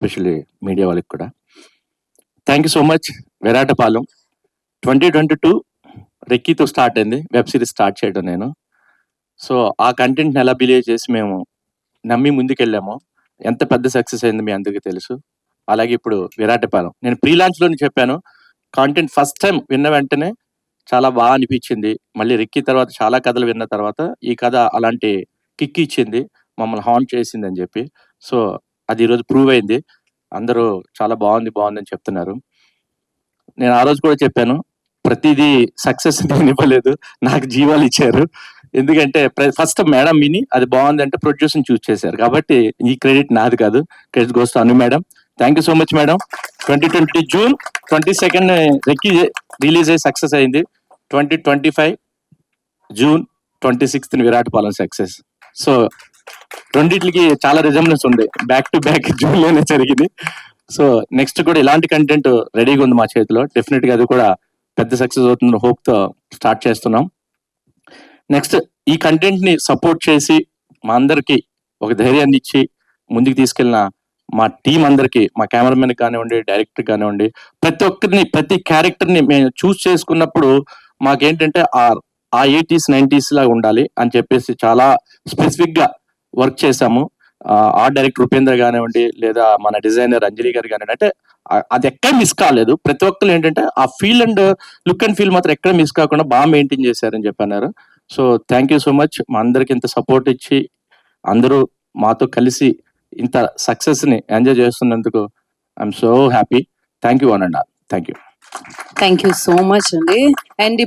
Especially media వాళ్ళకి కూడా. Thank you so much. Viratapalem 2022 రెక్కీతో స్టార్ట్ అయింది వెబ్ సిరీస్ స్టార్ట్ చేయడం నేను. సో ఆ కంటెంట్ని ఎలా బిలీవ్ చేసి మేము నమ్మి ముందుకెళ్ళామో ఎంత పెద్ద సక్సెస్ అయింది మీ అందరికీ తెలుసు. అలాగే ఇప్పుడు విరాటపాలెం నేను ప్రీ లాంచ్లోనే చెప్పాను, కాంటెంట్ ఫస్ట్ టైం విన్న వెంటనే చాలా బాగా అనిపించింది. మళ్ళీ రెక్కీ తర్వాత చాలా కథలు విన్న తర్వాత ఈ కథ అలాంటి కిక్ ఇచ్చింది, మమ్మల్ని హాంట్ చేసింది అని చెప్పి. సో అది ఈరోజు ప్రూవ్ అయింది. అందరూ చాలా బాగుంది బాగుంది అని చెప్తున్నారు. నేను ఆ రోజు కూడా చెప్పాను, ప్రతిదీ సక్సెస్ నేను ఇవ్వలేదు, నాకు జీవాలు ఇచ్చారు. ఎందుకంటే ఫస్ట్ మేడం విని అది బాగుంది అంటే ప్రొడ్యూసర్ని చూస్ చేశారు, కాబట్టి ఈ క్రెడిట్ నాది కాదు, credit goes to Anu madam. Thank you so much madam. 2020 June 22 Recce release అయ్యి సక్సెస్ అయింది. 2025 జూన్ 26 విరాటపాలెం సక్సెస్. సో రెండిట్లకి చాలా రిజంబ్లెన్స్ ఉంది, బ్యాక్ టు బ్యాక్ జూన్లోనే జరిగింది. సో నెక్స్ట్ కూడా ఇలాంటి కంటెంట్ రెడీగా ఉంది మా చేతిలో. డెఫినెట్ గా అది కూడా పెద్ద సక్సెస్ అవుతుంది హోప్ తో స్టార్ట్ చేస్తున్నాం. నెక్స్ట్ ఈ కంటెంట్ ని సపోర్ట్ చేసి మా అందరికి ఒక ధైర్యాన్ని ఇచ్చి ముందుకు తీసుకెళ్ళిన మా టీం అందరికి, మా కెమెరామెన్ కానివ్వండి, డైరెక్టర్ కానివ్వండి, ప్రతి ఒక్కరిని ప్రతి క్యారెక్టర్ ని మేము చూస్ చేసుకున్నప్పుడు మాకేంటంటే ఆ 80s 90s లా ఉండాలి అని చెప్పేసి చాలా స్పెసిఫిక్ గా వర్క్ చేశాము. ఆర్ట్ డైరెక్టర్ ఉపేంద్ర కానివ్వండి, లేదా మన డిజైనర్ అంజలి గారు కానివ్వండి, అంటే అది ఎక్కడ మిస్ కాలేదు. ప్రతి ఒక్కరు ఏంటంటే ఆ feel and look and feel మాత్రం ఎక్కడ మిస్ కాకుండా బాగా మెయింటైన్ చేశారని చెప్పన్నారు. So thank you so much. మా అందరికి ఇంత సపోర్ట్ ఇచ్చి అందరూ మాతో కలిసి ఇంత సక్సెస్ ని ఎంజాయ్ చేస్తున్నందుకు I'm so happy. Thank you అనండి. థ్యాంక్ యూ సో మచ్ అండి. అండ్